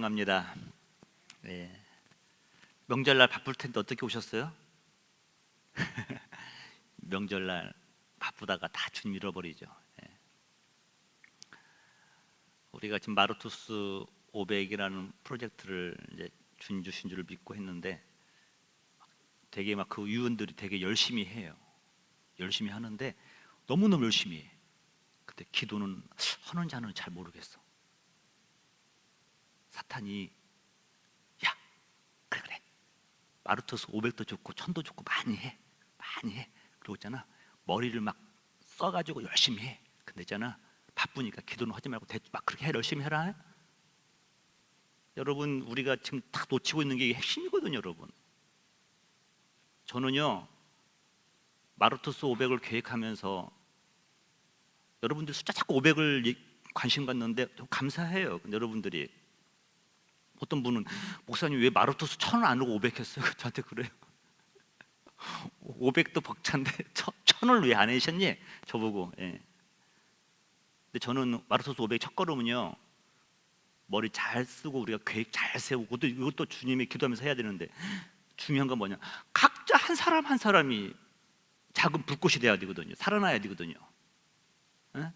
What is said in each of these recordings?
찬양합니다. 네. 명절날 바쁠 텐데 어떻게 오셨어요? 명절날 바쁘다가 다 주님 잃어버리죠. 네. 우리가 지금 마르투스 500이라는 프로젝트를 이제 주님 주신 줄을 믿고 했는데 되게 막 그 위원들이 되게 열심히 해요. 열심히 하는데 너무너무 열심히 해. 근데 기도는 하는지 안 하는지 잘 모르겠어. 사탄이 야 그래 마르투스 500도 좋고 1000도 좋고 많이 해 그러고 있잖아. 머리를 막 써가지고 열심히 해. 근데 있잖아 바쁘니까 기도는 하지 말고 막 그렇게 해. 열심히 해라. 여러분 우리가 지금 딱 놓치고 있는 게 핵심이거든요. 여러분 저는요 마르투스 500을 계획하면서 여러분들 숫자 자꾸 500을 관심 갖는데 감사해요. 근데 여러분들이 어떤 분은 목사님 왜 마르투스 1000을 안 하고 500 했어요? 저한테 그래요. 500도 벅찬데 1000을 왜 안 하셨니? 저보고. 예. 근데 저는 마르투스 500 첫 걸음은요 머리 잘 쓰고 우리가 계획 잘 세우고 이것도 주님이 기도하면서 해야 되는데 중요한 건 뭐냐, 각자 한 사람 한 사람이 작은 불꽃이 돼야 되거든요. 살아나야 되거든요. 예?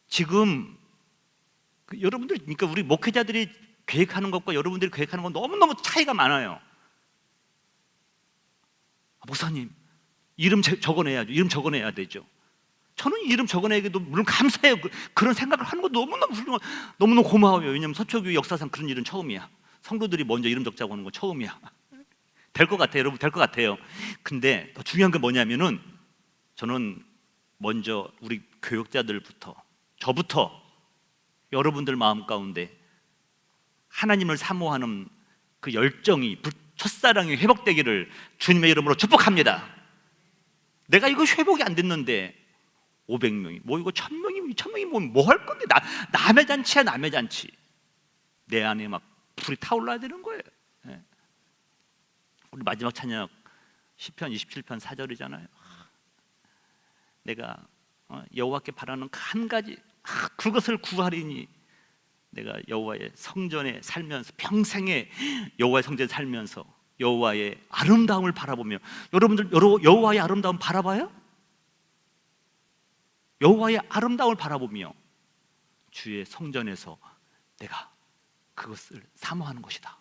지금 여러분들 그러니까 우리 목회자들이 계획하는 것과 여러분들이 계획하는 건 너무너무 차이가 많아요. 목사님 이름 적어내야죠. 이름 적어내야 되죠. 저는 이름 적어내기도 물론 감사해요. 그런 생각을 하는 거 너무너무 훌륭한, 너무너무 고마워요. 왜냐하면 서초교회 역사상 그런 일은 처음이야. 성도들이 먼저 이름 적자고 하는 건 처음이야. 될 것 같아요. 여러분 될 것 같아요. 근데 더 중요한 게 뭐냐면은 저는 먼저 우리 교육자들부터 저부터 여러분들 마음 가운데 하나님을 사모하는 그 열정이 첫사랑이 회복되기를 주님의 이름으로 축복합니다. 내가 이거 회복이 안 됐는데 500명이 뭐 이거 1000명이 2000명이 뭐 할 건데 남의 잔치야. 남의 잔치. 내 안에 막 불이 타올라야 되는 거예요. 네. 우리 마지막 찬양 시편 27편 4절이잖아요. 내가 여호와께 바라는 그 한 가지 그것을 구하리니 내가 여호와의 성전에 살면서 평생에 여호와의 성전에 살면서 여호와의 아름다움을 바라보며, 여러분들 여호와의 아름다움 바라봐요? 여호와의 아름다움을 바라보며 주의 성전에서 내가 그것을 사모하는 것이다.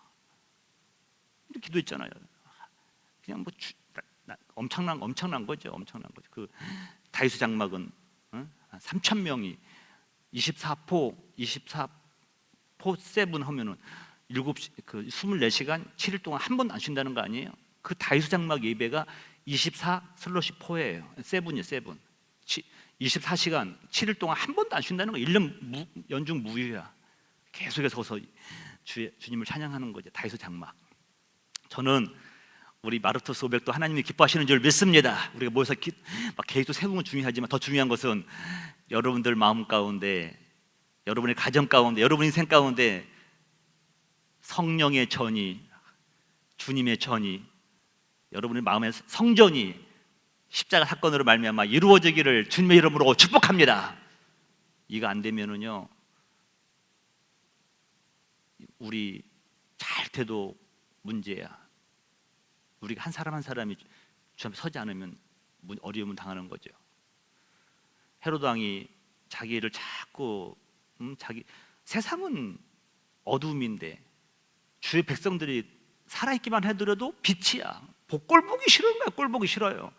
이렇게 기도했잖아요. 그냥 뭐 엄청난 거죠. 엄청난 거죠. 그 다윗의 장막은 3000명이 24포 세븐 하면은 24시간 7일 동안 한 번도 안 쉰다는 거 아니에요? 그 다윗의 장막 예배가 24/4예요. 세븐이에요. 세븐. 24시간 7일 동안 한 번도 안 쉰다는 거. 1년 연중 무휴야. 계속해서 서서 주님을 찬양하는 거죠. 다윗의 장막. 저는 우리 마르투스 500도 하나님이 기뻐하시는 줄 믿습니다. 우리가 모여서 막 계획도 세우는 건 중요하지만 더 중요한 것은 여러분들 마음 가운데, 여러분의 가정 가운데, 여러분 인생 가운데 성령의 전이, 주님의 전이, 여러분의 마음의 성전이 십자가 사건으로 말미암아 이루어지기를 주님의 이름으로 축복합니다. 이거 안 되면은요 우리 잘 돼도 문제야. 우리가 한 사람 한 사람이 주 앞에 서지 않으면 어려움을 당하는 거죠. 헤로드 왕이 자기를 자꾸 세상은 어둠인데 주의 백성들이 살아있기만 해더라도 빛이야. 꼴 보기 싫은 거야. 꼴 보기 싫어요.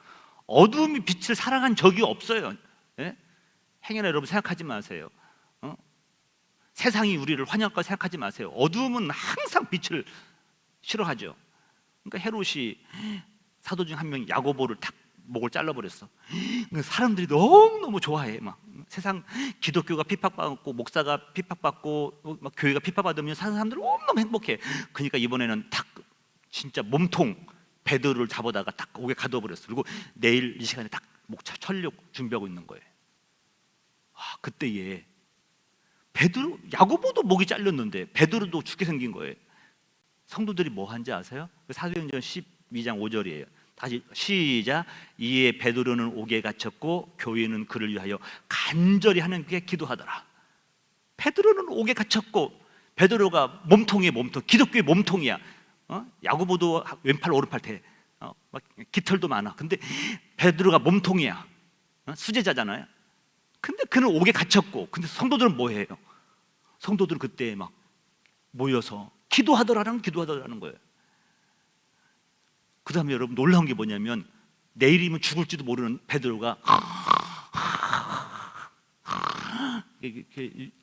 어둠이 빛을 사랑한 적이 없어요. 예? 행여나 여러분 생각하지 마세요. 세상이 우리를 환영할 거 생각하지 마세요. 어둠은 항상 빛을 싫어하죠. 그러니까 헤롯이 사도 중 한 명이 야고보를 탁 목을 잘라버렸어. 사람들이 너무너무 좋아해. 막 세상 기독교가 핍박받고 목사가 핍박받고 막 교회가 핍박받으면 사는 사람들 너무너무 행복해. 그러니까 이번에는 탁 진짜 몸통 베드로를 잡아다가 딱 옥에 가둬버렸어. 그리고 내일 이 시간에 딱 목차 철력 준비하고 있는 거예요. 그때에 베드로, 야고보도 목이 잘렸는데 베드로도 죽게 생긴 거예요. 성도들이 뭐 한지 아세요? 사도행전 12장 5절이에요. 다시 시작. 이에 베드로는 옥에 갇혔고 교회는 그를 위하여 간절히 하나님께 기도하더라. 베드로는 옥에 갇혔고 베드로가 몸통이에요. 몸통. 기독교의 몸통이야. 야고보도 왼팔 오른팔 대. 막 깃털도 많아. 근데 베드로가 몸통이야. 수제자잖아요. 근데 그는 옥에 갇혔고, 근데 성도들은 뭐해요? 성도들은 그때 막 모여서 기도하더라는 거예요. 그 다음에 여러분 놀라운 게 뭐냐면, 내일이면 죽을지도 모르는 베드로가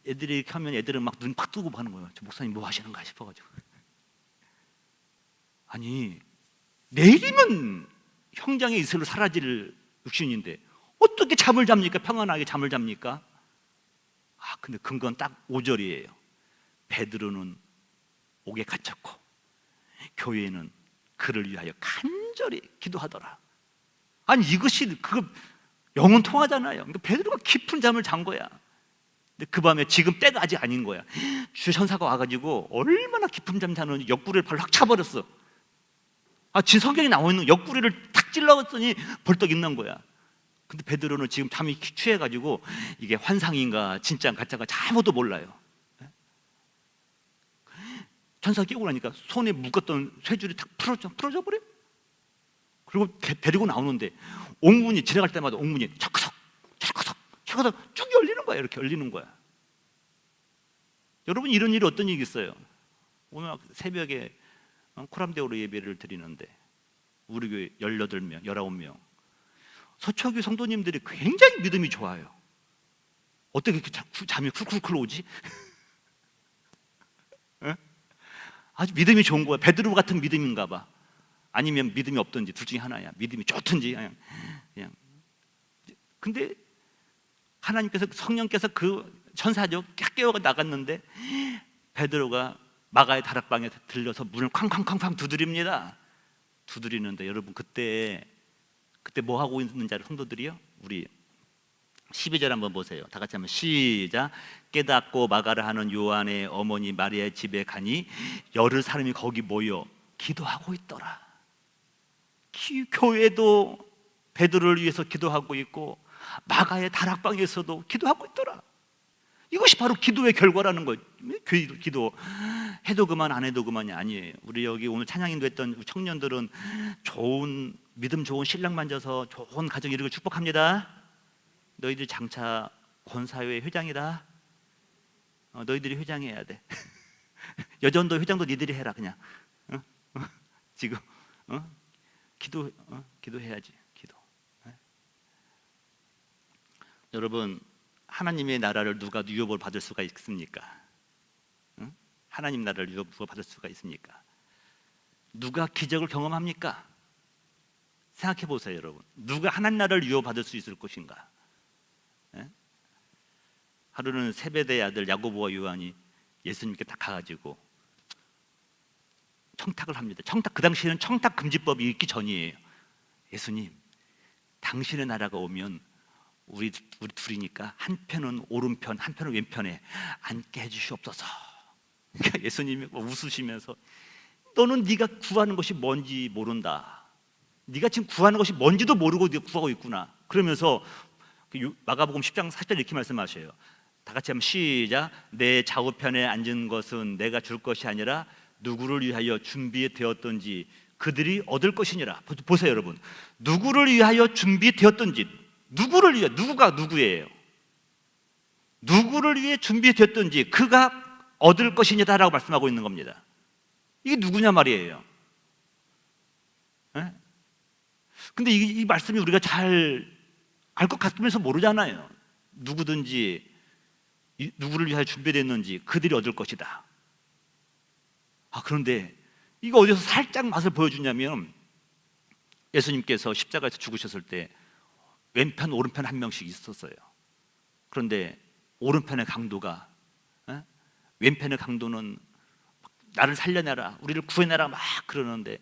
애들이 이렇게 하면 애들은 막 눈 팍 뜨고 하는 거예요. 저 목사님 뭐 하시는가 싶어가지고. 아니, 내일이면 형장의 이슬로 사라질 육신인데 어떻게 잠을 잡니까? 평안하게 잠을 잡니까? 근데 근거는 딱 5절이에요. 베드로는 옥에 갇혔고 교회는 그를 위하여 간절히 기도하더라. 아니, 이것이 그거 영혼 통하잖아요. 그러니까 베드로가 깊은 잠을 잔 거야. 근데 그 밤에 지금 때가 아직 아닌 거야. 주 천사가 와가지고 얼마나 깊은 잠 자는지 옆구리를 발로 확 차버렸어. 진 성경에 나와 있는 옆구리를 탁 찔러봤더니 벌떡 있는 거야. 근데 베드로는 지금 잠이 취해가지고 이게 환상인가 진짜 가짜가 아무도 몰라요. 천사가 깨고 나니까 손에 묶었던 쇠줄이 탁 풀어져 버려. 그리고 데리고 나오는데 옥문이 지나갈 때마다 옥문이 철커덕 쭉 열리는 거야. 이렇게 열리는 거야. 여러분, 이런 일이 어떤 일이 있어요? 오늘 새벽에 코람데오로 예배를 드리는데 우리 교회 18명, 19명 서초교 성도님들이 굉장히 믿음이 좋아요. 어떻게 이렇게 잠이 쿨쿨 오지? 아주 믿음이 좋은 거야. 베드로 같은 믿음인가 봐. 아니면 믿음이 없든지 둘 중에 하나야. 믿음이 좋든지 그냥. 근데 하나님께서, 성령께서 그 천사죠 깨워 나갔는데 베드로가 마가의 다락방에 들려서 문을 쾅쾅쾅쾅 두드립니다. 두드리는데 여러분, 그때 뭐 하고 있는지 알아요? 성도들이요? 우리 12절 한번 보세요. 다 같이 한번 시작. 깨닫고 마가를 하는 요한의 어머니 마리아의 집에 가니 여러 사람이 거기 모여 기도하고 있더라. 교회도 베드로를 위해서 기도하고 있고 마가의 다락방에서도 기도하고 있더라. 이것이 바로 기도의 결과라는 거예요. 기도 해도 그만 안 해도 그만이 아니에요. 우리 여기 오늘 찬양인도 했던 청년들은 좋은 믿음 좋은 신랑 만져서 좋은 가정 이루고 축복합니다. 너희들 장차 권사회 회장이다. 너희들이 회장해야 돼. 여전도 회장도 니들이 해라 그냥. 지금 기도해야지. 기도. 여러분, 하나님의 나라를 누가 유업을 받을 수가 있습니까? 하나님 나라를 누가 받을 수가 있습니까? 누가 기적을 경험합니까? 생각해 보세요, 여러분. 누가 하나님 나라를 유업받을 수 있을 것인가? 하루는 세베대의 아들 야고보와 요한이 예수님께 딱 가가지고 청탁을 합니다. 그 당시에는 청탁 금지법이 있기 전이에요. 예수님, 당신의 나라가 오면 우리 둘이니까 한 편은 오른편, 한 편은 왼편에 앉게 해주시옵소서. 그러니까 예수님이 웃으시면서 너는 네가 구하는 것이 뭔지 모른다. 네가 지금 구하는 것이 뭔지도 모르고 네가 구하고 있구나. 그러면서 마가복음 10장 40절 이렇게 말씀하셔요. 다 같이 한번 시작. 내 좌우편에 앉은 것은 내가 줄 것이 아니라 누구를 위하여 준비되었던지 그들이 얻을 것이니라. 보세요, 여러분. 누구를 위하여 준비되었던지, 누구를 위해, 누구가 누구예요? 누구를 위해 준비되었던지 그가 얻을 것이니다라고 말씀하고 있는 겁니다. 이게 누구냐 말이에요. 근데 이 말씀이 우리가 잘 알 것 같으면서 모르잖아요. 누구든지 누구를 위하여 준비됐는지 그들이 얻을 것이다. 그런데 이거 어디서 살짝 맛을 보여주냐면 예수님께서 십자가에서 죽으셨을 때 왼편 오른편 한 명씩 있었어요. 그런데 오른편의 강도가 왼편의 강도는 나를 살려내라, 우리를 구해내라 막 그러는데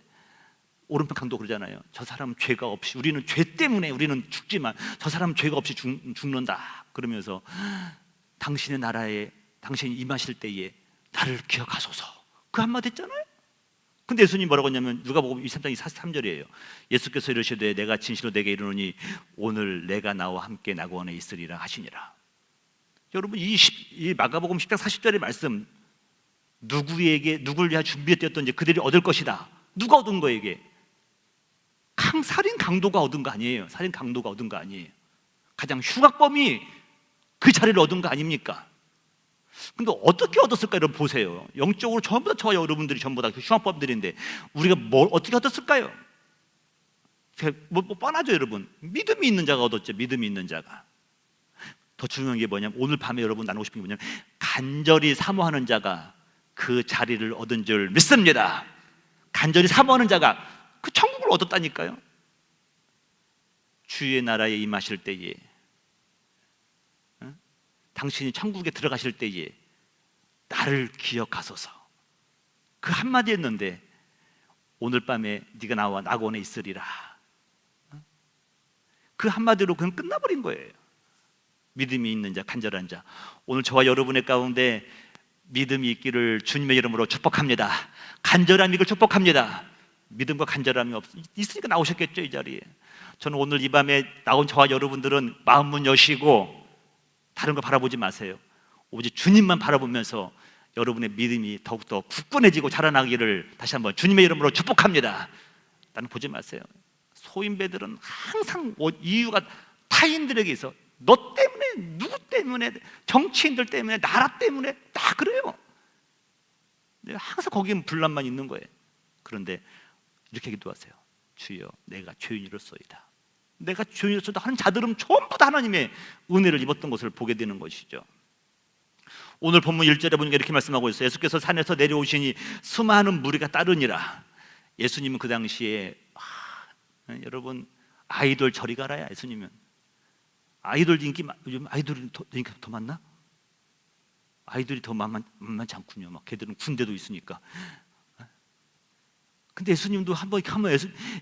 오른편 강도 그러잖아요. 저 사람은 죄가 없이, 우리는 죄 때문에 우리는 죽지만 저 사람은 죄가 없이 죽는다. 그러면서 당신의 나라에 당신이 임하실 때에 나를 기억하소서, 그 한마디 했잖아요. 근데 예수님이 뭐라고 했냐면 누가복음 23장 43절이에요. 예수께서 이르시되 내가 진실로 내게 이르노니 오늘 내가 나와 함께 낙원에 있으리라 하시니라. 여러분, 이 마가복음 10장 40절의 말씀 누구를 위하여 준비되었던지 그들이 얻을 것이다. 누가 얻은 거예요 이게? 살인 강도가 얻은 거 아니에요. 살인 강도가 얻은 거 아니에요. 가장 흉악범이 그 자리를 얻은 거 아닙니까? 근데 어떻게 얻었을까? 여러분 보세요. 영적으로 전부 다 저와 여러분들이 전부 다 흉악범들인데 우리가 뭘 어떻게 얻었을까요? 뭐 뻔하죠 여러분. 믿음이 있는 자가 얻었죠. 믿음이 있는 자가. 더 중요한 게 뭐냐면 오늘 밤에 여러분 나누고 싶은 게 뭐냐면 간절히 사모하는 자가 그 자리를 얻은 줄 믿습니다. 간절히 사모하는 자가 그 천국을 얻었다니까요. 주의 나라에 임하실 때에, 당신이 천국에 들어가실 때에 나를 기억하소서. 그 한마디 했는데 오늘 밤에 네가 나와 낙원에 있으리라. 그 한마디로 그냥 끝나버린 거예요. 믿음이 있는 자, 간절한 자. 오늘 저와 여러분의 가운데 믿음이 있기를 주님의 이름으로 축복합니다. 간절한 믿음을 축복합니다. 믿음과 간절함이 있으니까 나오셨겠죠 이 자리에. 저는 오늘 이 밤에 나온 저와 여러분들은 마음 문 여시고 다른 거 바라보지 마세요. 오직 주님만 바라보면서 여러분의 믿음이 더욱더 굳건해지고 자라나기를 다시 한번 주님의 이름으로 축복합니다. 나는 보지 마세요. 소인배들은 항상 이유가 타인들에게 있어. 너 때문에, 누구 때문에, 정치인들 때문에, 나라 때문에 다 그래요. 항상 거기에 분란만 있는 거예요. 그런데 이렇게 기도하세요. 주여 내가 죄인으로서이다. 내가 죄인으로서이다 하는 자들은 전부 다 하나님의 은혜를 입었던 것을 보게 되는 것이죠. 오늘 본문 1절에 보니까 이렇게 말씀하고 있어요. 예수께서 산에서 내려오시니 수많은 무리가 따르니라. 예수님은 그 당시에 여러분 아이돌 저리 가라야. 예수님은 아이돌 인기, 요즘 아이돌이 더 많나? 아이돌이 더 만만치 않군요. 막 걔들은 군대도 있으니까. 근데 예수님도 한번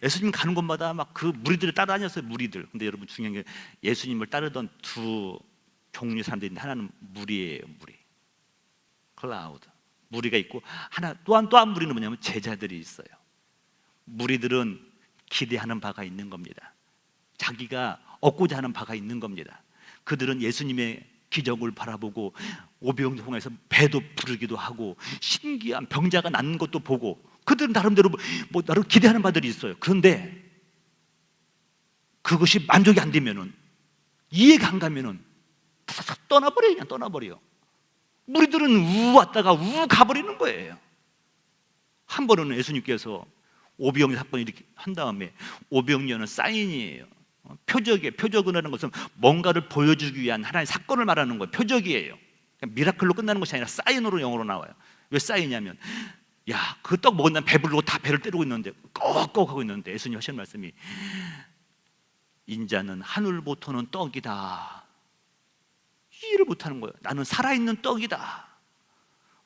예수님 가는 곳마다 막 그 무리들을 따라다녔어요. 무리들. 근데 여러분 중요한 게 예수님을 따르던 두 종류의 사람들인데 하나는 무리예요. 무리. 클라우드. 무리가 있고 하나 또한 무리는 뭐냐면 제자들이 있어요. 무리들은 기대하는 바가 있는 겁니다. 자기가 얻고자 하는 바가 있는 겁니다. 그들은 예수님의 기적을 바라보고 오병 통해서 배도 부르기도 하고 신기한 병자가 낫는 것도 보고 그들은 나름대로 나름 기대하는 바들이 있어요. 그런데 그것이 만족이 안 되면은, 이해가 안 가면은 떠나버려요. 그냥 떠나버려요. 무리들은 우 왔다가 우 가버리는 거예요. 한 번은 예수님께서 오병이어 사건 이렇게 한 다음에 오병이어는 사인이에요. 표적이라는 것은 뭔가를 보여주기 위한 하나의 사건을 말하는 거예요. 표적이에요. 미라클로 끝나는 것이 아니라 사인으로 영어로 나와요. 왜 사인이냐면 야, 그 떡 먹은 다음 배부르고 다 배를 때리고 있는데 꺽꺽 하고 있는데 예수님 하시는 말씀이 인자는 하늘부터는 떡이다. 이해를 못하는 거예요. 나는 살아있는 떡이다.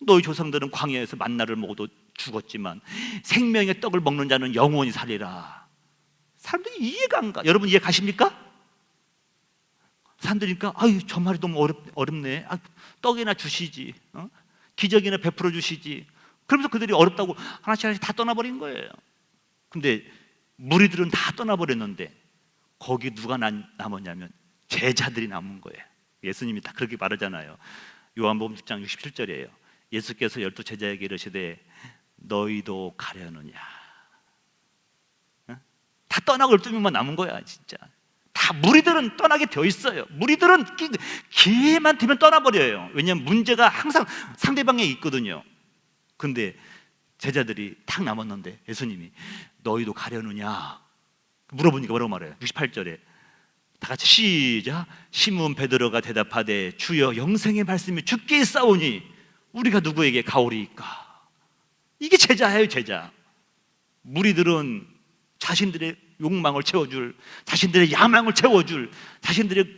너희 조상들은 광야에서 만나를 먹어도 죽었지만 생명의 떡을 먹는 자는 영원히 살리라. 사람들이 이해가 안 가. 여러분 이해 가십니까? 사람들이니까 아유 저 말이 너무 어렵네. 떡이나 주시지, 기적이나 베풀어 주시지. 그러면서 그들이 어렵다고 하나씩 다 떠나버린 거예요. 근데 무리들은 다 떠나버렸는데 거기 누가 남았냐면 제자들이 남은 거예요. 예수님이 다 그렇게 말하잖아요. 요한복음 10장 67절이에요. 예수께서 12 제자에게 이르시되 너희도 가려느냐. 다 떠나고 12명만 남은 거야. 진짜 다 무리들은 떠나게 되어 있어요. 무리들은 기회만 되면 떠나버려요. 왜냐하면 문제가 항상 상대방에 있거든요. 근데 제자들이 딱 남았는데 예수님이 너희도 가려느냐 물어보니까 뭐라고 말해요? 68절에 다 같이 시작. 시몬 베드로가 대답하되 주여 영생의 말씀이 주께 있사오니 우리가 누구에게 가오리이까. 이게 제자예요. 제자. 무리들은 자신들의 욕망을 채워줄, 자신들의 야망을 채워줄, 자신들의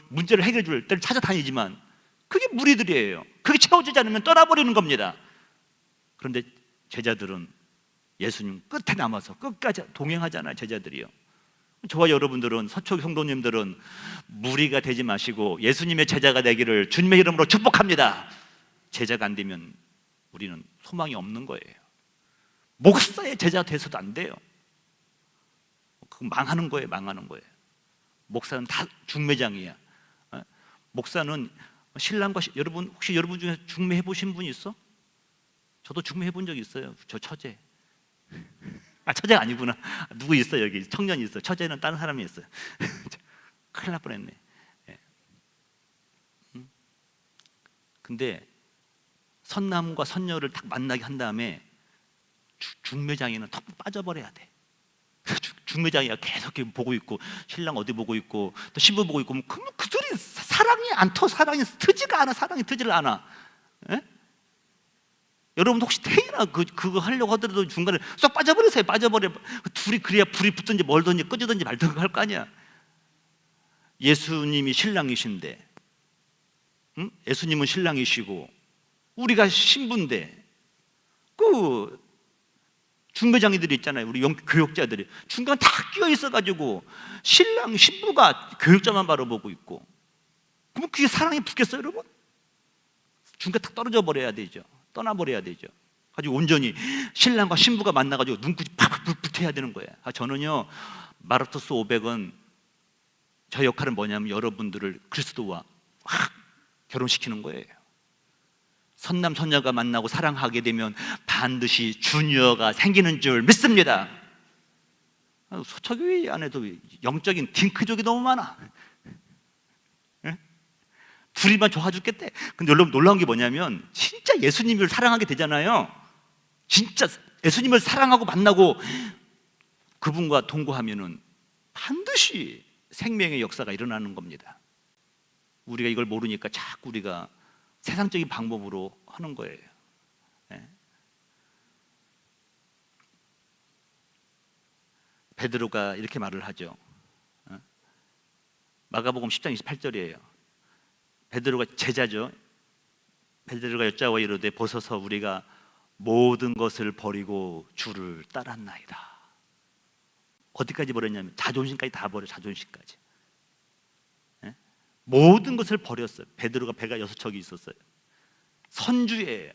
문제를 해결해줄 때를 찾아다니지만 그게 무리들이에요. 그게 채워지지 않으면 떠나버리는 겁니다. 그런데 제자들은 예수님 끝에 남아서 끝까지 동행하잖아요. 제자들이요. 저와 여러분들은, 서초 성도님들은 무리가 되지 마시고 예수님의 제자가 되기를 주님의 이름으로 축복합니다. 제자가 안 되면 우리는 소망이 없는 거예요. 목사의 제자가 돼서도 안 돼요. 그건 망하는 거예요. 망하는 거예요. 목사는 다 중매장이야. 목사는 신랑과 여러분 혹시 여러분 중에 중매해 보신 분 있어? 저도 중매해 본 적이 있어요. 저 처제. 처제가 아니구나. 누구 있어 여기 청년이 있어. 처제는 다른 사람이 있어요. 큰일 날 뻔했네. 예. 근데 선남과 선녀를 딱 만나게 한 다음에 중매장이는 턱 빠져버려야 돼. 중매장이가 계속 보고 있고 신랑 어디 보고 있고 또 신부 보고 있고 그러면 그들이 사랑이 안 터, 사랑이 트지가 않아, 사랑이 트지를 않아. 예? 여러분 혹시 태이나 그거 하려고 하더라도 중간에 쏙 빠져버리세요. 빠져버려. 둘이 그래야 불이 붙든지 멀든지 꺼지든지 말든지 할 거 아니야. 예수님이 신랑이신데, 응? 예수님은 신랑이시고 우리가 신부인데 그 중매장이들이 있잖아요. 우리 교역자들이 중간 다 끼어 있어가지고 신랑 신부가 교역자만 바라보고 있고, 그럼 그게 사랑이 붙겠어요, 여러분? 중간 딱 떨어져 버려야 되죠. 떠나버려야 되죠. 아주 온전히 신랑과 신부가 만나가지고 눈빛이 팍 붙어야 되는 거예요. 저는요 마라토스 500은 저 역할은 뭐냐면 여러분들을 그리스도와 확 결혼시키는 거예요. 선남 선녀가 만나고 사랑하게 되면 반드시 주니어가 생기는 줄 믿습니다. 소처교회 안에도 영적인 딩크족이 너무 많아. 둘이만 좋아 죽겠대. 근데 여러분 놀라운 게 뭐냐면 진짜 예수님을 사랑하게 되잖아요. 진짜 예수님을 사랑하고 만나고 그분과 동거하면은 반드시 생명의 역사가 일어나는 겁니다. 우리가 이걸 모르니까 자꾸 우리가 세상적인 방법으로 하는 거예요. 네. 베드로가 이렇게 말을 하죠. 마가복음 10장 28절이에요. 베드로가 제자죠. 베드로가 여짜와 이르되 보소서 우리가 모든 것을 버리고 주를 따랐나이다. 어디까지 버렸냐면 자존심까지 다 버려. 자존심까지. 네? 모든 것을 버렸어요. 베드로가 배가 6척이 있었어요. 선주예요.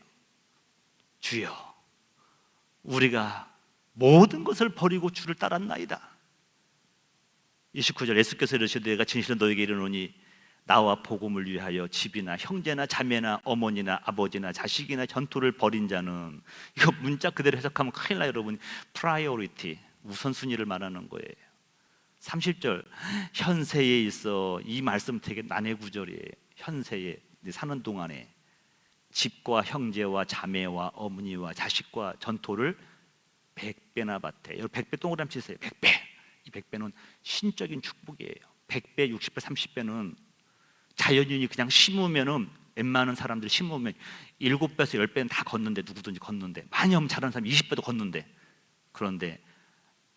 주여 우리가 모든 것을 버리고 주를 따랐나이다. 29절 예수께서 이르시되 내가 진실로 너에게 이르노니 나와 복음을 위하여 집이나 형제나 자매나 어머니나 아버지나 자식이나 전토를 벌인 자는, 이거 문자 그대로 해석하면 큰일 나요 여러분. 프라이어리티, 우선순위를 말하는 거예요. 30절 현세에 있어, 이 말씀 되게 난해 구절이에요. 현세에 사는 동안에 집과 형제와 자매와 어머니와 자식과 전토를 100배나 받되, 여러분 100배 동그라미 치세요. 100배. 이 100배는 신적인 축복이에요. 100배, 60배, 30배는 자연인이 그냥 심으면은 웬만한 사람들이 심으면 7배에서 10배는 다 걷는데, 누구든지 걷는데, 많이 하면 잘하는 사람 20배도 걷는데, 그런데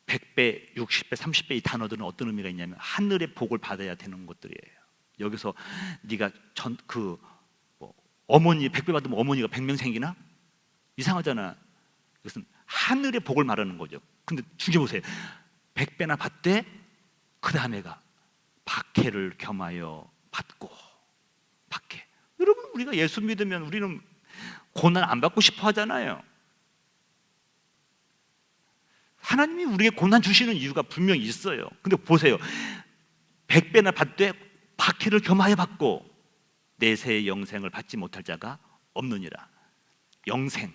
100배, 60배, 30배 이 단어들은 어떤 의미가 있냐면 하늘의 복을 받아야 되는 것들이에요. 여기서 네가 어머니 100배 받으면 어머니가 100명 생기나? 이상하잖아. 이것은 하늘의 복을 말하는 거죠. 근데 중요해 보세요. 100배나 받되 그 다음에가 박해를 겸하여 받고. 박해. 여러분 우리가 예수 믿으면 우리는 고난 안 받고 싶어 하잖아요. 하나님이 우리에게 고난 주시는 이유가 분명히 있어요. 근데 보세요. 100배나 받되 박해를 겸하여 받고 내세의 영생을 받지 못할 자가 없느니라. 영생,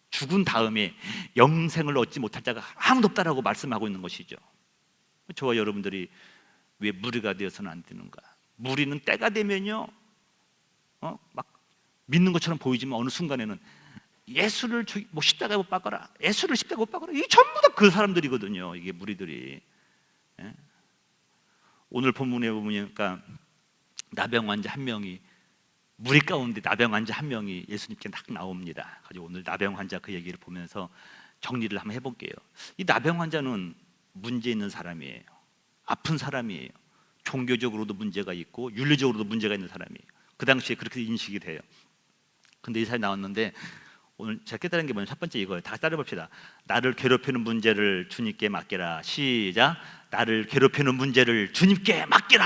죽은 다음에 영생을 얻지 못할 자가 아무도 없다라고 말씀하고 있는 것이죠. 저와 여러분들이 왜 무리가 되어서는 안 되는가? 무리는 때가 되면요, 막 믿는 것처럼 보이지만 어느 순간에는 예수를 십자가에 못 박아라, 예수를 십자가에 못 박아라, 이게 전부 다 그 사람들이거든요. 이게 무리들이. 예? 오늘 본문에 보니까 나병 환자 한 명이, 무리 가운데 나병 환자 한 명이 예수님께 딱 나옵니다. 가지고 오늘 나병 환자 그 얘기를 보면서 정리를 한번 해볼게요. 이 나병 환자는 문제 있는 사람이에요. 아픈 사람이에요. 종교적으로도 문제가 있고 윤리적으로도 문제가 있는 사람이에요. 그 당시에 그렇게 인식이 돼요. 근데 이 사람이 나왔는데 오늘 제가 깨달은 게 뭐냐면 첫 번째 이거예요. 다 같이 따라해봅시다. 나를 괴롭히는 문제를 주님께 맡기라. 시작. 나를 괴롭히는 문제를 주님께 맡기라.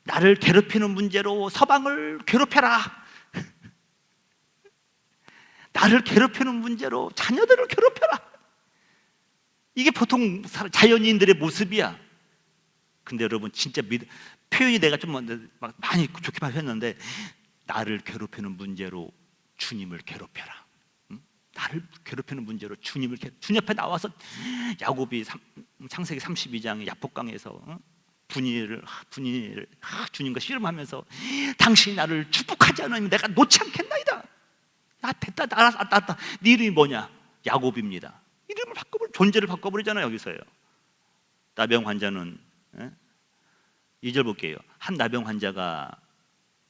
나를 괴롭히는 문제로 서방을 괴롭혀라. 나를 괴롭히는 문제로 자녀들을 괴롭혀라. 이게 보통 자연인들의 모습이야. 근데 여러분 진짜 표현이 내가 좀 막 많이 좋게만 했는데, 나를 괴롭히는 문제로 주님을 괴롭혀라. 나를 괴롭히는 문제로 주님 앞에 나와서 야곱이 창세기 32장의 야복강에서 분이를 주님과 씨름하면서 당신이 나를 축복하지 않으면 내가 놓지 않겠나이다. 야, 됐다, 알았다. 네 이름이 뭐냐? 야곱입니다. 이름을 존재를 바꿔버리잖아요. 여기서요. 나병 환자는 2절 볼게요. 한 나병 환자가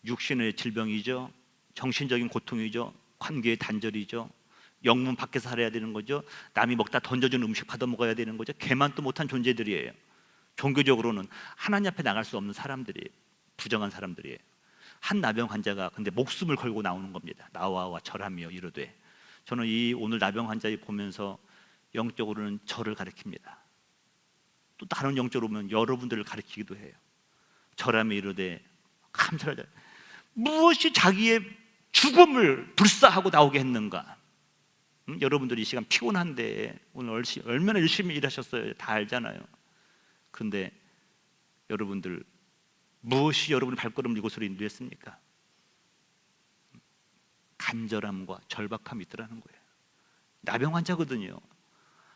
육신의 질병이죠, 정신적인 고통이죠, 관계의 단절이죠, 영문 밖에서 살아야 되는 거죠, 남이 먹다 던져준 음식 받아 먹어야 되는 거죠. 개만도 못한 존재들이에요. 종교적으로는 하나님 앞에 나갈 수 없는 사람들이에요. 부정한 사람들이에요. 한 나병 환자가 근데 목숨을 걸고 나오는 겁니다. 나와 절하며 이르되. 저는 이 오늘 나병 환자를 보면서 영적으로는 저를 가리킵니다. 또 다른 영적으로 보면 여러분들을 가리키기도 해요. 절하며 이르되 감사하자. 무엇이 자기의 죽음을 불사하고 나오게 했는가? 여러분들이 이 시간 피곤한데 오늘 얼마나 열심히 일하셨어요. 다 알잖아요. 근데 여러분들, 무엇이 여러분의 발걸음을 이곳으로 인도했습니까? 간절함과 절박함이 있더라는 거예요. 나병 환자거든요.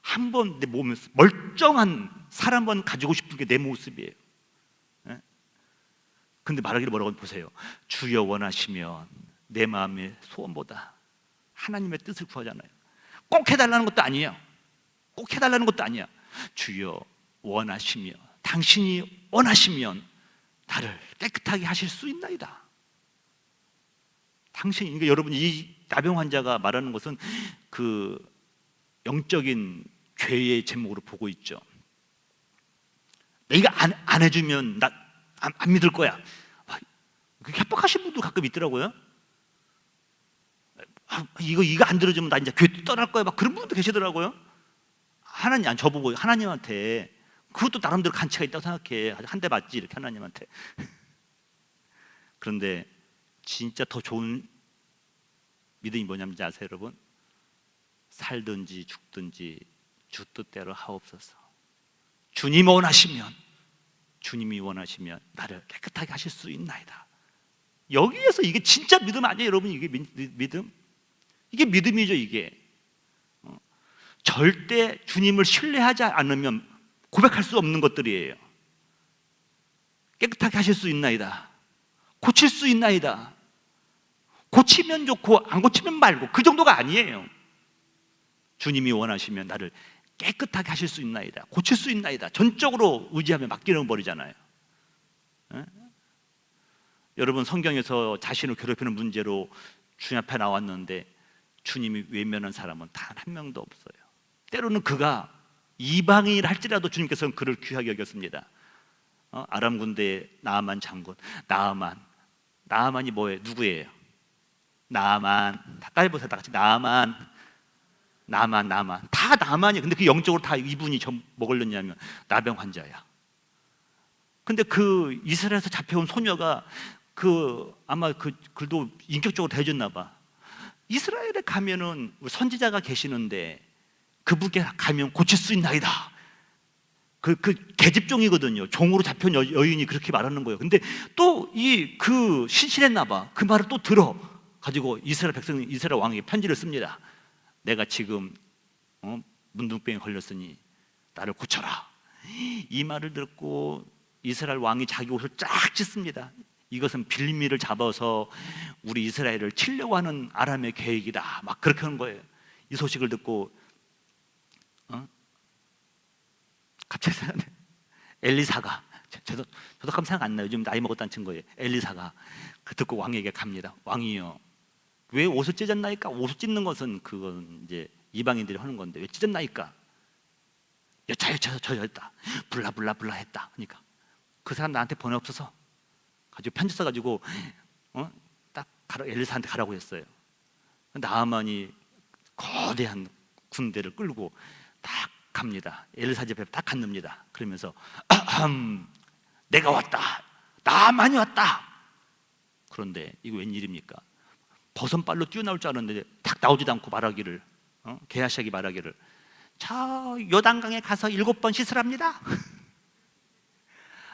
한 번 내 몸에 멀쩡한 사람만 가지고 싶은 게 내 모습이에요. 근데 말하기를 뭐라고 보세요. 주여 원하시면 내 마음의 소원보다 하나님의 뜻을 구하잖아요. 꼭 해달라는 것도 아니에요. 꼭 해달라는 것도 아니야. 주여 원하시면, 당신이 원하시면 나를 깨끗하게 하실 수 있나이다. 당신이, 그러니까 여러분, 이 나병 환자가 말하는 것은 그 영적인 죄의 제목으로 보고 있죠. 내가 안 해주면 나 안 믿을 거야. 협박하신 분도 가끔 있더라고요. 이거 안 들어주면 나 이제 교회 떠날 거야. 막 그런 분도 계시더라고요. 하나님, 저보고 하나님한테, 그것도 나름대로 간치가 있다고 생각해. 한 대 맞지 이렇게 하나님한테. 그런데 진짜 더 좋은 믿음이 뭐냐면 아세요, 여러분? 살든지 죽든지 주 뜻대로 하옵소서. 주님이 원하시면 나를 깨끗하게 하실 수 있나이다. 여기에서 이게 진짜 믿음 아니에요, 여러분? 이게 믿음? 이게 믿음이죠, 이게. 절대 주님을 신뢰하지 않으면 고백할 수 없는 것들이에요. 깨끗하게 하실 수 있나이다. 고칠 수 있나이다. 고치면 좋고 안 고치면 말고, 그 정도가 아니에요. 주님이 원하시면 나를 깨끗하게 하실 수 있나이다. 고칠 수 있나이다. 전적으로 의지하며 맡기는 버리잖아요. 여러분, 성경에서 자신을 괴롭히는 문제로 주님 앞에 나왔는데 주님이 외면한 사람은 단 한 명도 없어요. 때로는 그가 이방인이라 할지라도 주님께서는 그를 귀하게 여겼습니다. 아람 군대의 나아만 장군, 나아만이 뭐예요? 누구예요? 나아만. 다 깔보세요. 다 같이 나아만. 다 나만이에요. 근데 그 영적으로 다 이분이 뭐 걸렸냐면 나병 환자야. 근데 그 이스라엘에서 잡혀온 소녀가 아마 글도 인격적으로 대해줬나 봐. 이스라엘에 가면은 선지자가 계시는데 그분께 가면 고칠 수 있나이다. 그 계집종이거든요. 종으로 잡혀온 여인이 그렇게 말하는 거예요. 근데 또 신실했나 봐. 그 말을 또 들어 가지고 이스라엘 왕에게 편지를 씁니다. 내가 지금 문둥병에 걸렸으니 나를 고쳐라. 이 말을 듣고 이스라엘 왕이 자기 옷을 쫙 찢습니다. 이것은 빌미를 잡아서 우리 이스라엘을 치려고 하는 아람의 계획이다. 막 그렇게 하는 거예요. 이 소식을 듣고 갑자기 생각나네. 엘리사가, 저도 가끔 생각 안 나요. 요즘 나이 먹었다는 증거예요. 엘리사가 듣고 왕에게 갑니다. 왕이요, 왜 옷을 찢었나이까? 옷을 찢는 것은 그건 이제 이방인들이 하는 건데 왜 찢었나이까? 여차했다. 불라 했다. 그러니까 그 사람 나한테 번호 없어서 가지고 편지 써가지고 딱 엘리사한테 가라고 했어요. 나아만이 거대한 군대를 끌고 딱 갑니다. 엘리사 집에 딱 갔습니다. 그러면서 내가 왔다. 나아만이 왔다. 그런데 이거 웬일입니까? 버선발로 뛰어나올 줄 알았는데 딱 나오지도 않고 말하기를, 게하시아기 말하기를, 저 요단강에 가서 7번 씻으랍니다.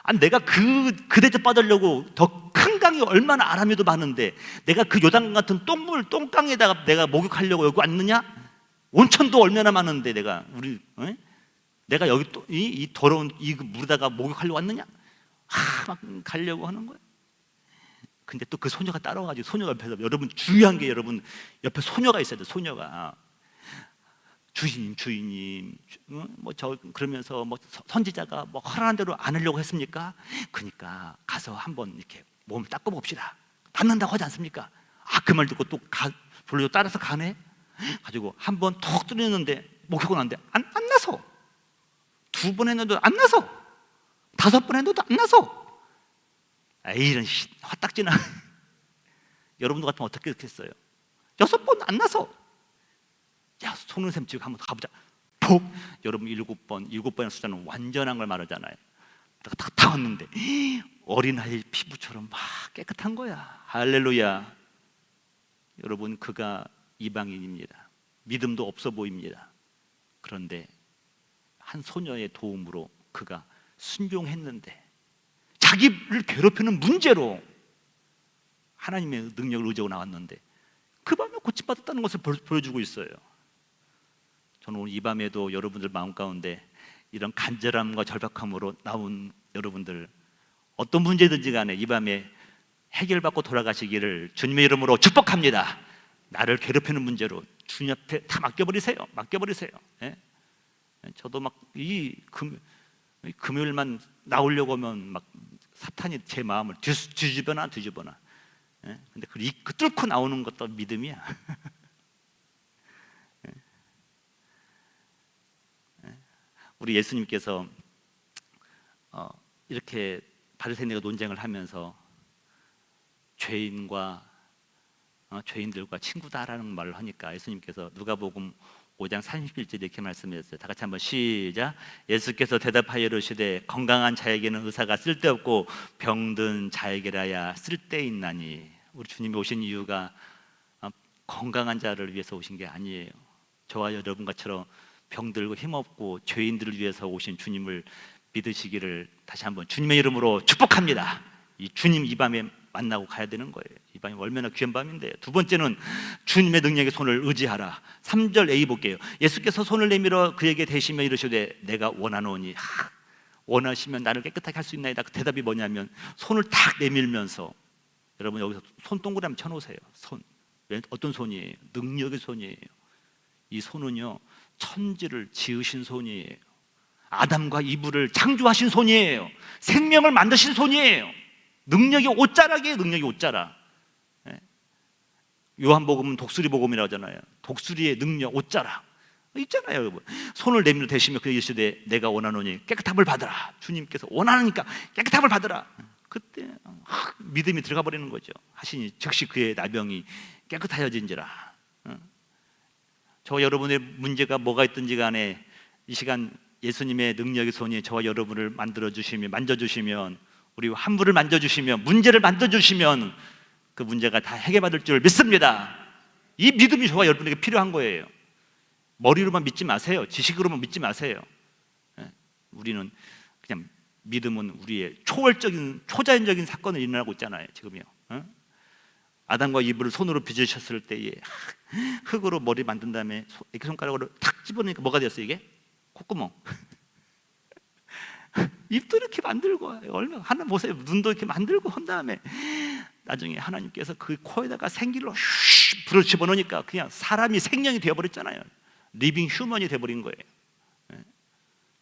아니 내가 그 대접 받으려고 더 큰 강이 얼마나 아람에도 많은데 내가 그 요단 같은 똥강에다가 내가 목욕하려고 여기 왔느냐? 온천도 얼마나 많은데 내가 내가 여기 또 이 더러운 이 물에다가 목욕하려고 왔느냐? 막 가려고 하는 거야. 근데 또 그 소녀가 따라와가지고 소녀 옆에서 여러분 중요한 게 여러분 옆에 소녀가 있어야 돼. 소녀가 주인님 뭐 저 그러면서 뭐 선지자가 뭐 허락한 대로 안 하려고 했습니까? 그러니까 가서 한번 이렇게 몸을 닦고 봅시다. 받는다고 하지 않습니까? 그 말 듣고 또 불러 따라서 가네. 가지고 한 번 톡 뚫렸는데 목욕을 하는데 안 나서, 2번 했는데도 안 나서, 5번 했는데도 안 나서. 이런 화딱지나. 여러분도 같으면 어떻게 했어요? 6번 안 나서. 야, 속는 셈 치고 한번 가보자. 폭! 여러분 7번의 숫자는 완전한 걸 말하잖아요. 내가 탁 타왔는데 어린아이 피부처럼 막 깨끗한 거야. 할렐루야. 여러분 그가 이방인입니다. 믿음도 없어 보입니다. 그런데 한 소녀의 도움으로 그가 순종했는데 자기를 괴롭히는 문제로 하나님의 능력을 의지하고 나왔는데 그 밤에 고침받았다는 것을 보여주고 있어요. 저는 오늘 이 밤에도 여러분들 마음 가운데 이런 간절함과 절박함으로 나온 여러분들 어떤 문제든지 간에 이 밤에 해결받고 돌아가시기를 주님의 이름으로 축복합니다. 나를 괴롭히는 문제로 주님 앞에 다 맡겨버리세요. 예? 저도 막 이 금요일만 나오려고 하면 막 사탄이 제 마음을 뒤집어나. 예? 근데 그 뚫고 나오는 것도 믿음이야. 우리 예수님께서 이렇게 바리새인들과 논쟁을 하면서 죄인들과 친구다라는 말을 하니까 예수님께서 누가복음 5장 31절 이렇게 말씀하셨어요. 다 같이 한번 시작. 예수께서 대답하여 이르시되 건강한 자에게는 의사가 쓸데없고 병든 자에게라야 쓸데있나니. 우리 주님이 오신 이유가 건강한 자를 위해서 오신 게 아니에요. 저와 여러분과처럼 병들고 힘없고 죄인들을 위해서 오신 주님을 믿으시기를 다시 한번 주님의 이름으로 축복합니다. 이 주님 이 밤에 만나고 가야 되는 거예요. 이 밤이 얼마나 귀한 밤인데. 두 번째는 주님의 능력의 손을 의지하라. 3절 A 볼게요. 예수께서 손을 내밀어 그에게 대시며 이르시되 내가 원하노니. 원하시면 나를 깨끗하게 할 수 있나이다. 그 대답이 뭐냐면 손을 탁 내밀면서, 여러분 여기서 손 동그라미 한번 쳐놓으세요. 손 어떤 손이에요? 능력의 손이에요. 이 손은요 천지를 지으신 손이에요. 아담과 이브를 창조하신 손이에요. 생명을 만드신 손이에요. 능력이 옷자락이에요. 능력이 옷자락. 요한복음은 독수리 복음이라고 하잖아요. 독수리의 능력, 옷자락 있잖아요. 여러분 손을 내밀어 대시며 그에게 이르시되 내가 원하노니 깨끗함을 받으라. 주님께서 원하니까 깨끗함을 받으라. 그때 믿음이 들어가 버리는 거죠. 하시니 즉시 그의 나병이 깨끗하여진지라. 저와 여러분의 문제가 뭐가 있든지 간에 이 시간 예수님의 능력의 손이 저와 여러분을 만들어주시면, 만져주시면, 우리 환부를 만져주시면, 문제를 만져주시면 그 문제가 다 해결받을 줄 믿습니다. 이 믿음이 저와 여러분에게 필요한 거예요. 머리로만 믿지 마세요. 지식으로만 믿지 마세요. 우리는 그냥 믿음은 우리의 초자연적인 사건을 일어나고 있잖아요. 지금요. 아담과 이브를 손으로 빚으셨을 때에 흙으로 머리 만든 다음에 이렇게 손가락으로 탁 집어넣으니까 뭐가 됐어요? 이게 콧구멍. 입도 이렇게 만들고 얼마 하나 보세요. 눈도 이렇게 만들고 한 다음에 나중에 하나님께서 그 코에다가 생기를 불어 집어넣으니까 그냥 사람이 생명이 되어버렸잖아요. 리빙 휴먼이 되어버린 거예요.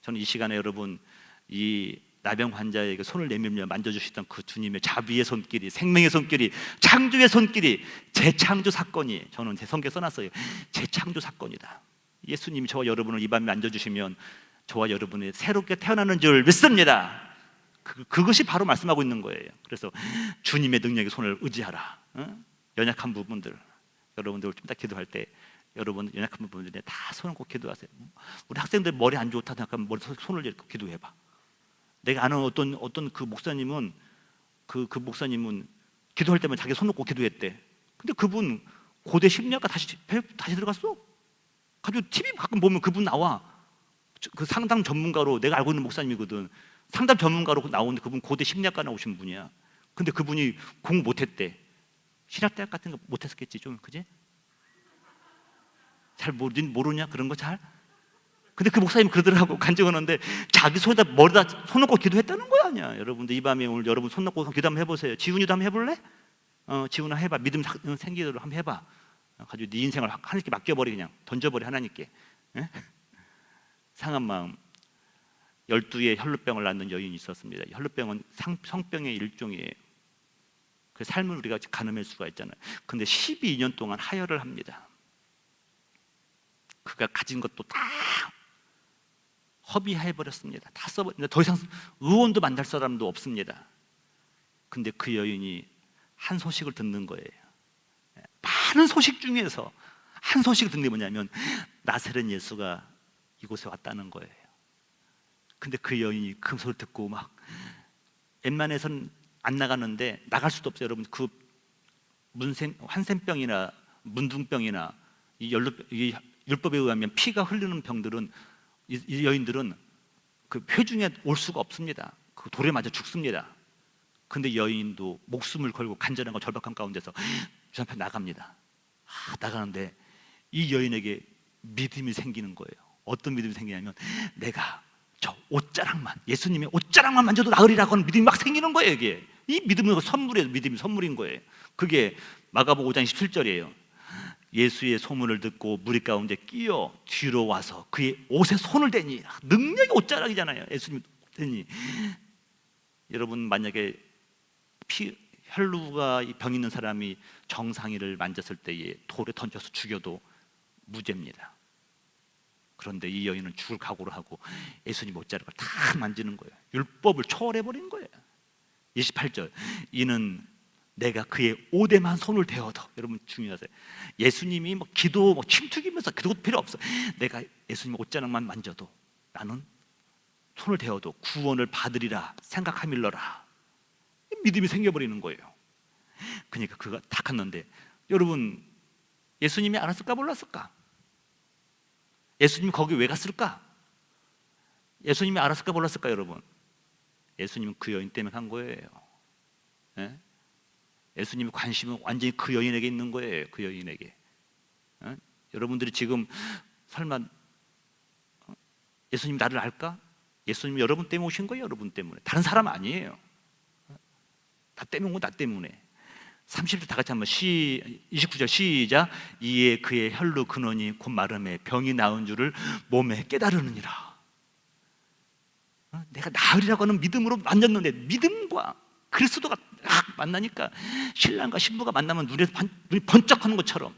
저는 이 시간에 여러분 이 나병 환자에게 손을 내밀며 만져주시던 그 주님의 자비의 손길이, 생명의 손길이, 창조의 손길이 재창조 사건이, 저는 제 성경에 써놨어요. 재창조 사건이다. 예수님이 저와 여러분을 이 밤에 만져주시면 저와 여러분이 새롭게 태어나는 줄 믿습니다. 그것이 바로 말씀하고 있는 거예요. 그래서 주님의 능력의 손을 의지하라. 연약한 부분들, 여러분들 좀 이따 기도할 때 여러분 연약한 부분들에 다 손을 꼭 기도하세요. 우리 학생들 머리 안 좋다 생각하면 머리 손을 이렇게 기도해봐. 내가 아는 어떤 그 목사님은 그 목사님은 기도할 때만 자기 손 놓고 기도했대. 근데 그분 고대 심리학과 다시 들어갔어. 가지고 TV 가끔 보면 그분 나와. 그 상당 전문가로 내가 알고 있는 목사님이거든. 상담 전문가로 나오는데 그분 고대 심리학과 나오신 분이야. 근데 그분이 공부 못했대. 신학대학 같은 거 못했었겠지 좀, 그지? 잘 모르냐 그런 거 잘? 근데 그 목사님 그러더라고. 간증하는데 자기 손에다 머리다 손 놓고 기도했다는 거 아니야. 여러분들 이 밤에 오늘 여러분 손 놓고 기도 한번 해보세요. 지훈이도 한번 해볼래? 지훈아 해봐. 믿음 생기도록 한번 해봐. 가지고 네 인생을 하나님께 맡겨버리, 그냥 던져버리 하나님께. 예? 상한 마음. 12의 혈루병을 낳는 여인이 있었습니다. 혈루병은 성병의 일종이에요. 그 삶을 우리가 가늠할 수가 있잖아요. 근데 12년 동안 하혈을 합니다. 그가 가진 것도 다 허비해버렸습니다. 다 써버렸는데 더 이상 의원도 만날 사람도 없습니다. 근데 그 여인이 한 소식을 듣는 거예요. 많은 소식 중에서 한 소식을 듣는 게 뭐냐면 나사렛 예수가 이곳에 왔다는 거예요. 근데 그 여인이 그 소리를 듣고 막 웬만해서는 안 나가는데 나갈 수도 없어요. 여러분 그 환센병이나 문둥병이나 이 율법에 의하면 피가 흐르는 병들은 이 여인들은 그 회중에 올 수가 없습니다. 그 돌에 맞아 죽습니다. 근데 여인도 목숨을 걸고 간절한 거 절박한 가운데서 주 앞에 나갑니다. 나가는데 이 여인에게 믿음이 생기는 거예요. 어떤 믿음이 생기냐면 내가 저 옷자락만, 예수님의 옷자락만 만져도 나으리라고 하는 믿음이 막 생기는 거예요. 이게 이 믿음은 선물이에요. 믿음이 선물인 거예요. 그게 마가복음 5장 17절이에요. 예수의 소문을 듣고 무리 가운데 끼어 뒤로 와서 그의 옷에 손을 대니, 능력이 옷자락이잖아요. 예수님 대니. 여러분 만약에 혈루가 병 있는 사람이 정상이를 만졌을 때에 돌에 던져서 죽여도 무죄입니다. 그런데 이 여인은 죽을 각오를 하고 예수님 옷자락을 다 만지는 거예요. 율법을 초월해버린 거예요. 28절 이는 내가 그의 옷에만 손을 대어도, 여러분 중요하세요. 예수님이 뭐 기도 뭐 침투기면서 그것도 필요 없어. 내가 예수님 옷자락만 만져도 나는 손을 대어도 구원을 받으리라 생각함일러라. 믿음이 생겨버리는 거예요. 그러니까 그가 다 갔는데 여러분 예수님이 알았을까 몰랐을까? 예수님이 거기 왜 갔을까? 예수님이 알았을까 몰랐을까 여러분? 예수님은 그 여인 때문에 간 거예요. 예? 예수님의 관심은 완전히 그 여인에게 있는 거예요. 그 여인에게. 여러분들이 지금 설마 예수님 나를 알까? 예수님 여러분 때문에 오신 거예요. 여러분 때문에. 다른 사람 아니에요. 나 때문에 나 때문에. 30절 다 같이 한번 29절 시작. 이에 그의 혈루 근원이 곧 마름에 병이 나은 줄을 몸에 깨달으느니라. 내가 나으리라고 하는 믿음으로 만졌는데, 믿음과 그리스도가 만나니까 신랑과 신부가 만나면 눈이 번쩍하는 것처럼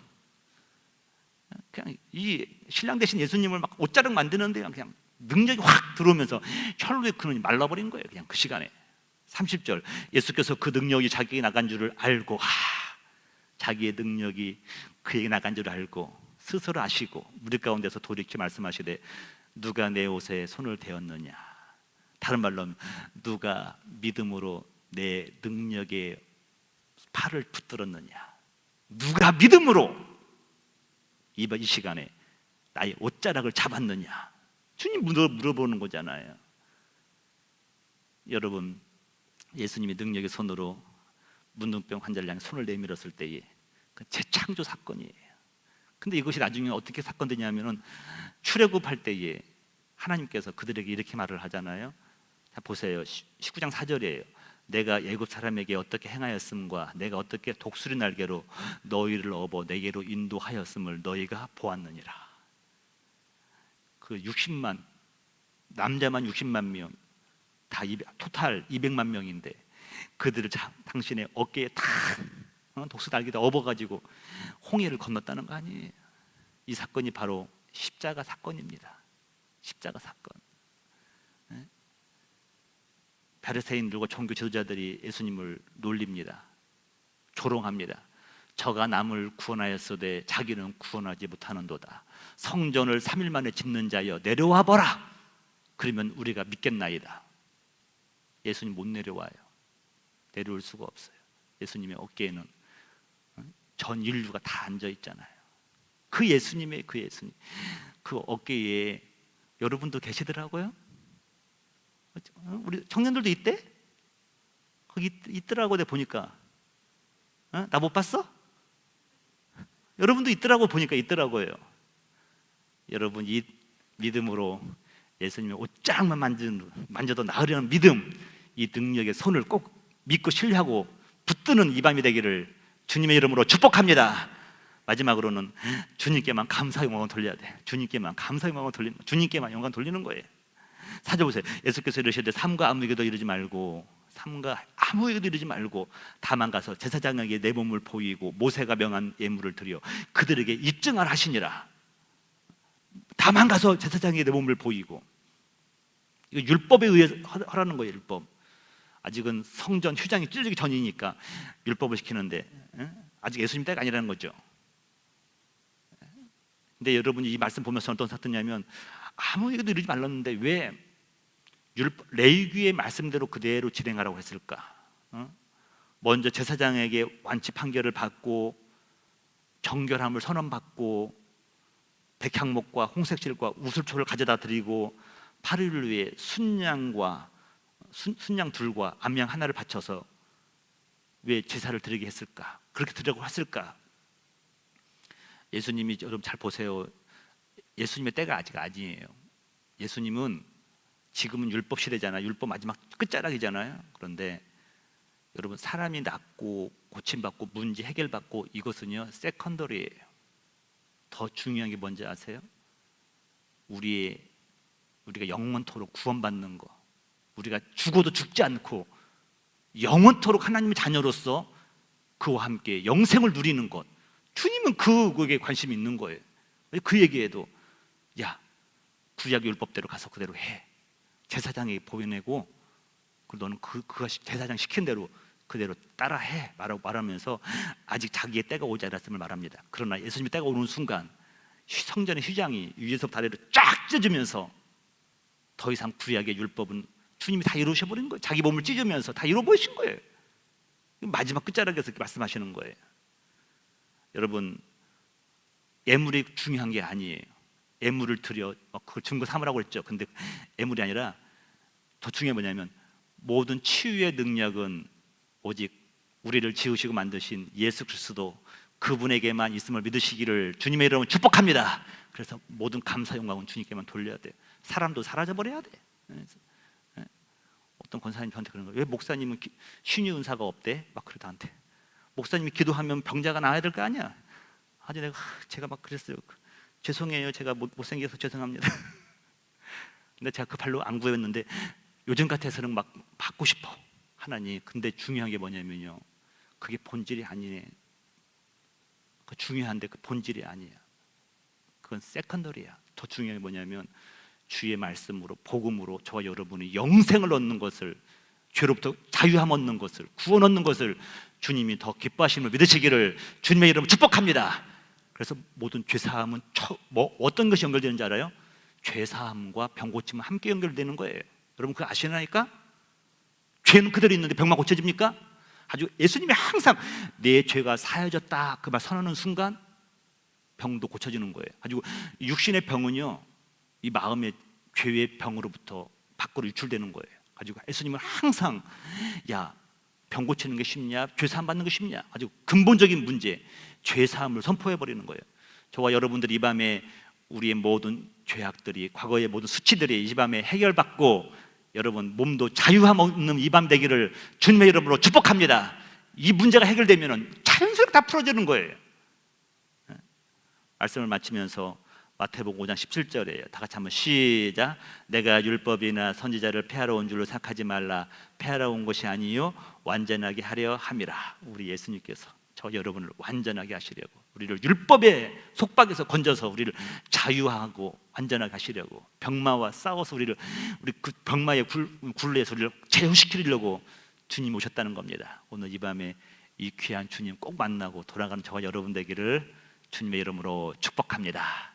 그냥 이 신랑 대신 예수님을 막 옷자락 만드는데 그냥 능력이 확 들어오면서 혈루의 근원이 말라버린 거예요. 그냥 그 시간에. 30절 예수께서 그 능력이 자기에게 나간 줄을 알고, 자기의 능력이 그에게 나간 줄을 알고 스스로 아시고 무리 가운데서 돌이켜 말씀하시되 누가 내 옷에 손을 대었느냐. 다른 말로 하면 누가 믿음으로 내 능력에 팔을 붙들었느냐. 누가 믿음으로 이 시간에 나의 옷자락을 잡았느냐. 주님 물어보는 거잖아요. 여러분 예수님이 능력의 손으로 문둥병 환자를 향해 손을 내밀었을 때에 그 재창조 사건이에요. 근데 이것이 나중에 어떻게 사건되냐면은 출애굽할 때에 하나님께서 그들에게 이렇게 말을 하잖아요. 자 보세요. 19장 4절이에요. 내가 애굽 사람에게 어떻게 행하였음과 내가 어떻게 독수리 날개로 너희를 업어 내게로 인도하였음을 너희가 보았느니라. 그 60만 남자만 60만 명, 다 토탈 200만 명인데 그들을 당신의 어깨에 다 독수리 날개로 업어가지고 홍해를 건넜다는 거 아니에요. 이 사건이 바로 십자가 사건입니다. 십자가 사건. 바리새인들과 종교 지도자들이 예수님을 놀립니다. 조롱합니다. 저가 남을 구원하였으되 자기는 구원하지 못하는도다. 성전을 3일 만에 짓는 자여 내려와 보라. 그러면 우리가 믿겠나이다. 예수님 못 내려와요. 내려올 수가 없어요. 예수님의 어깨에는 전 인류가 다 앉아 있잖아요. 그 예수님의 그 예수님, 그 어깨에 여러분도 계시더라고요. 우리 청년들도 있대? 거기 있더라고. 내가 보니까. 나 못 봤어? 여러분도 있더라고. 보니까 있더라고요. 여러분, 이 믿음으로 예수님의 옷장만 만져도 나으려는 믿음, 이 능력의 손을 꼭 믿고 신뢰하고 붙드는 이 밤이 되기를 주님의 이름으로 축복합니다. 마지막으로는 주님께만 감사 영광을 돌려야 돼. 주님께만 감사 영광을 돌리는, 주님께만 영광 돌리는 거예요. 찾아보세요. 예수께서 이르시되 삼가 아무 에게도 이르지 말고, 삼가 아무에게도 이르지 말고 다만 가서 제사장에게 내 몸을 보이고 모세가 명한 예물을 드려 그들에게 입증하라 하시니라. 다만 가서 제사장에게 내 몸을 보이고, 이거 율법에 의해서 하라는 거예요. 율법. 아직은 성전 휴장이 찢어지기 전이니까 율법을 시키는데 아직 예수님 때가 아니라는 거죠. 근데 여러분이 이 말씀 보면서 어떤 생각 드냐면, 아무에게도 이르지 말랐는데 왜 레위기의 말씀대로 그대로 진행하라고 했을까? 먼저 제사장에게 완치 판결을 받고 정결함을 선언받고 백향목과 홍색실과 우슬초를 가져다 드리고 8일을 위해 순양 둘과 암양 하나를 바쳐서 왜 제사를 드리게 했을까? 그렇게 드리라고 했을까? 예수님이, 여러분 잘 보세요. 예수님의 때가 아직 아니에요. 예수님은 지금은 율법 시대잖아요. 율법 마지막 끝자락이잖아요. 그런데 여러분, 사람이 낫고 고침받고 문제 해결받고 이것은요 세컨더리예요. 더 중요한 게 뭔지 아세요? 우리가 영원토록 구원받는 거, 우리가 죽어도 죽지 않고 영원토록 하나님의 자녀로서 그와 함께 영생을 누리는 것, 주님은 그거에 관심이 있는 거예요. 그 얘기에도 야, 구약 율법대로 가서 그대로 해. 제사장에게 보내고 너는 그가 제사장 시킨 대로 그대로 따라해 말하면서 아직 자기의 때가 오지 않았음을 말합니다. 그러나 예수님의 때가 오는 순간 성전의 휴장이 위에서부터 아래로 쫙 찢어지면서 더 이상 구약의 율법은 주님이 다 이루셔버린 거예요. 자기 몸을 찢으면서 다 이루어버리신 거예요. 마지막 끝자락에서 이렇게 말씀하시는 거예요. 여러분, 예물이 중요한 게 아니에요. 예물을 드려 그걸 증거 삼으라고 했죠. 근데 예물이 아니라 더 중요한 게 뭐냐면, 모든 치유의 능력은 오직 우리를 지으시고 만드신 예수 그리스도 그분에게만 있음을 믿으시기를 주님의 이름으로 축복합니다. 그래서 모든 감사 영광은 주님께만 돌려야 돼. 사람도 사라져버려야 돼. 어떤 권사님이 저한테 그러는 거예요. 왜 목사님은 신유 은사가 없대? 막 그래 나한테. 목사님이 기도하면 병자가 나아야 될 거 아니야. 아주 제가 막 그랬어요. 죄송해요. 제가 못생겨서 죄송합니다. 근데 제가 그 발로 안 구했는데 요즘 같아서는 막 받고 싶어 하나님. 근데 중요한 게 뭐냐면요, 그게 본질이 아니네. 그 중요한데 그 본질이 아니야. 그건 세컨더리야. 더 중요한 게 뭐냐면, 주의 말씀으로 복음으로 저와 여러분이 영생을 얻는 것을, 죄로부터 자유함 얻는 것을, 구원 얻는 것을 주님이 더 기뻐하심을 믿으시기를 주님의 이름으로 축복합니다. 그래서 모든 죄사함은 어떤 것이 연결되는지 알아요? 죄사함과 병고침은 함께 연결되는 거예요. 여러분 그거 아시나니까? 죄는 그대로 있는데 병만 고쳐집니까? 아주 예수님이 항상 내 죄가 사해졌다 그 말 선언하는 순간 병도 고쳐지는 거예요. 가지고 육신의 병은요, 이 마음의 죄의 병으로부터 밖으로 유출되는 거예요. 가지고 예수님은 항상 야, 병 고치는 게 쉽냐, 죄 사함 받는 게 쉽냐, 아주 근본적인 문제, 죄 사함을 선포해 버리는 거예요. 저와 여러분들이 이 밤에 우리의 모든 죄악들이, 과거의 모든 수치들이 이 밤에 해결받고 여러분 몸도 자유함 없는 이 밤 되기를 주님의 이름으로 축복합니다. 이 문제가 해결되면 자연스럽게 다 풀어지는 거예요. 말씀을 마치면서 마태복음 5장 17절이에요. 다 같이 한번 시작. 내가 율법이나 선지자를 폐하러 온 줄로 생각하지 말라. 폐하러 온 것이 아니요 완전하게 하려 함이라. 우리 예수님께서 저 여러분을 완전하게 하시려고, 우리를 율법의 속박에서 건져서 우리를 자유하고 완전하게 하시려고, 병마와 싸워서 우리 그 병마의 굴레에서 우리를 제어시키려고 주님 오셨다는 겁니다. 오늘 이 밤에 이 귀한 주님 꼭 만나고 돌아가는 저와 여러분 되기를 주님의 이름으로 축복합니다.